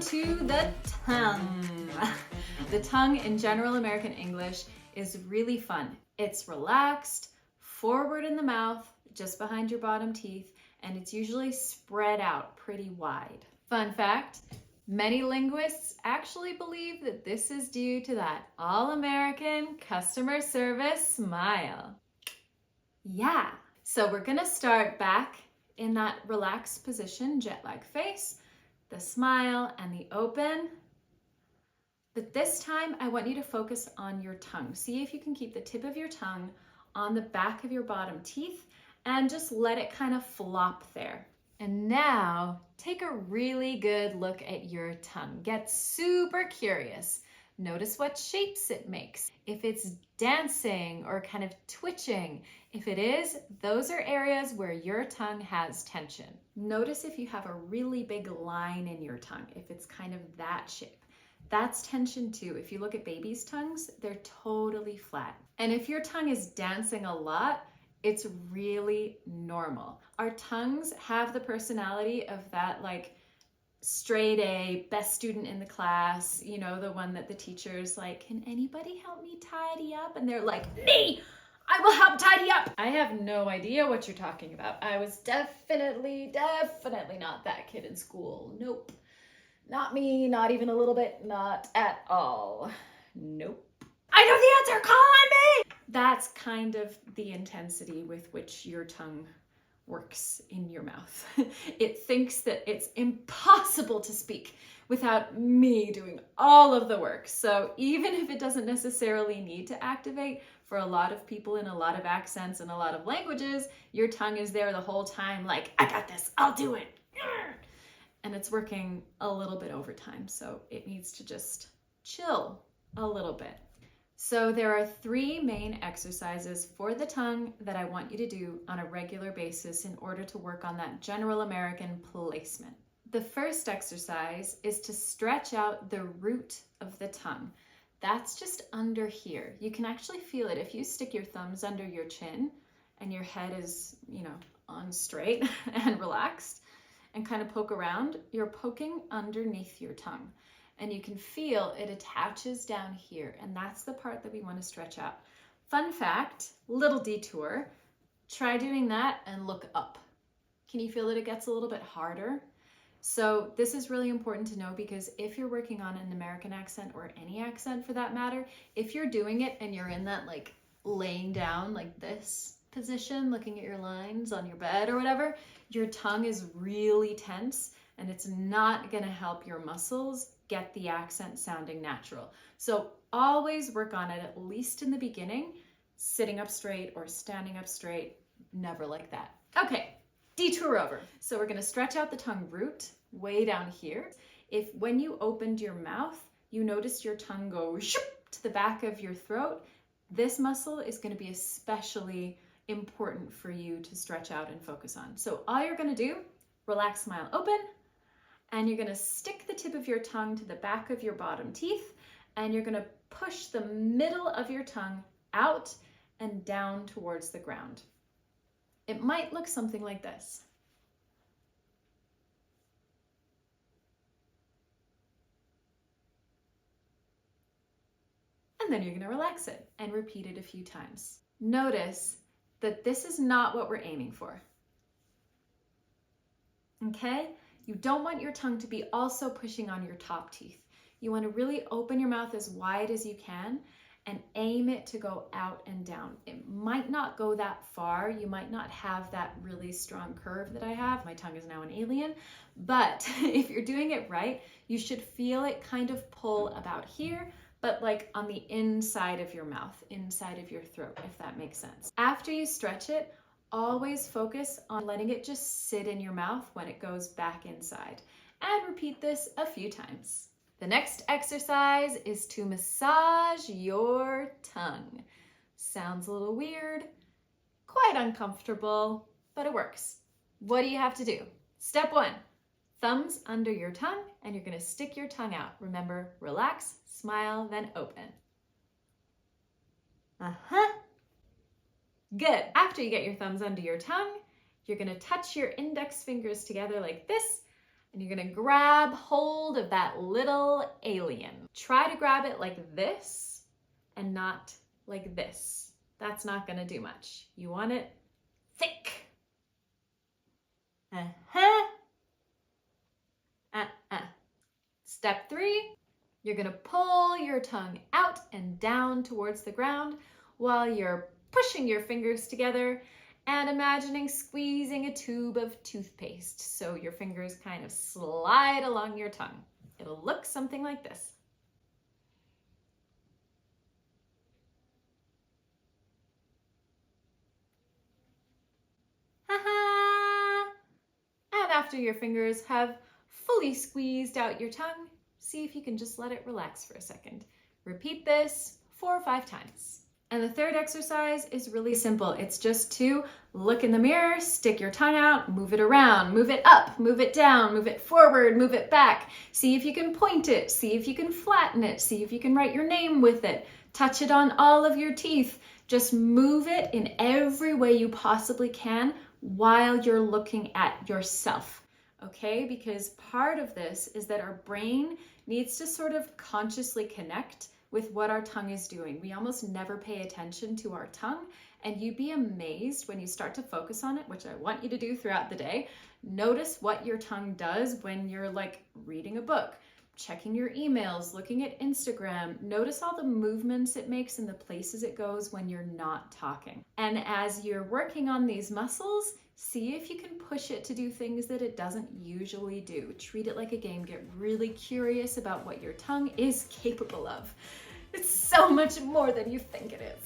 to the tongue. The tongue in General American English is really fun. It's relaxed, forward in the mouth, just behind your bottom teeth, and it's usually spread out pretty wide. Fun fact, many linguists actually believe that this is due to that all-American customer service smile. Yeah, so we're gonna start back in that relaxed position, jet-lag face, the smile and the open. But this time I want you to focus on your tongue. See if you can keep the tip of your tongue on the back of your bottom teeth and just let it kind of flop there. And now take a really good look at your tongue. Get super curious. Notice what shapes it makes. If it's dancing or kind of twitching, if it is, those are areas where your tongue has tension. Notice if you have a really big line in your tongue, if it's kind of that shape. That's tension too. If you look at babies' tongues, they're totally flat. And if your tongue is dancing a lot, it's really normal. Our tongues have the personality of that like straight A, best student in the class, you know, the one that the teacher's like, can anybody help me tidy up? And they're like, me, I will help tidy up. I have no idea what you're talking about. I was definitely not that kid in school. Nope. Not me, not even a little bit, not at all. Nope. I know the answer, call on me! That's kind of the intensity with which your tongue works in your mouth. It thinks that it's impossible to speak without me doing all of the work. So even if it doesn't necessarily need to activate, for a lot of people in a lot of accents and a lot of languages, your tongue is there the whole time like, I got this, I'll do it. And it's working a little bit over time, so it needs to just chill a little bit. So there are 3 main exercises for the tongue that I want you to do on a regular basis in order to work on that General American placement. The first exercise is to stretch out the root of the tongue. That's just under here. You can actually feel it if you stick your thumbs under your chin and your head is, on straight and relaxed, and kind of poke around, you're poking underneath your tongue. And you can feel it attaches down here, and that's the part that we want to stretch out. Fun fact, little detour, try doing that and look up. Can you feel that it gets a little bit harder? So this is really important to know because if you're working on an American accent or any accent for that matter, if you're doing it and you're in that like laying down like this position, looking at your lines on your bed or whatever, your tongue is really tense and it's not going to help your muscles get the accent sounding natural. So always work on it, at least in the beginning, sitting up straight or standing up straight, never like that. Okay, detour over. So we're going to stretch out the tongue root way down here. If when you opened your mouth, you noticed your tongue go to the back of your throat, this muscle is going to be especially important for you to stretch out and focus on. So all you're going to do, relax, smile, open, and you're going to stick the tip of your tongue to the back of your bottom teeth, and you're going to push the middle of your tongue out and down towards the ground. It might look something like this. And then you're going to relax it and repeat it a few times. Notice that this is not what we're aiming for. Okay? You don't want your tongue to be also pushing on your top teeth. You want to really open your mouth as wide as you can and aim it to go out and down. It might not go that far. You might not have that really strong curve that I have. My tongue is now an alien. But if you're doing it right, you should feel it kind of pull about here, but like on the inside of your mouth, inside of your throat, if that makes sense. After you stretch it, always focus on letting it just sit in your mouth when it goes back inside. And repeat this a few times. The next exercise is to massage your tongue. Sounds a little weird, quite uncomfortable, but it works. What do you have to do? Step 1, thumbs under your tongue, and you're going to stick your tongue out. Remember, relax, smile, then open. Good. After you get your thumbs under your tongue, you're going to touch your index fingers together like this, and you're gonna grab hold of that little alien. Try to grab it like this and not like this. That's not gonna do much. You want it thick. Step 3, you're gonna pull your tongue out and down towards the ground while you're pushing your fingers together and imagining squeezing a tube of toothpaste. So your fingers kind of slide along your tongue. It'll look something like this. And after your fingers have fully squeezed out your tongue, see if you can just let it relax for a second. Repeat this 4 or 5 times. And the third exercise is really simple. It's just to look in the mirror, stick your tongue out, move it around, move it up, move it down, move it forward, move it back. See if you can point it, see if you can flatten it, see if you can write your name with it. Touch it on all of your teeth. Just move it in every way you possibly can while you're looking at yourself. Okay, because part of this is that our brain needs to sort of consciously connect with what our tongue is doing. We almost never pay attention to our tongue, and you'd be amazed when you start to focus on it, which I want you to do throughout the day. Notice what your tongue does when you're like reading a book, checking your emails, looking at Instagram. Notice all the movements it makes and the places it goes when you're not talking. And as you're working on these muscles, see if you can push it to do things that it doesn't usually do. Treat it like a game. Get really curious about what your tongue is capable of. It's so much more than you think it is.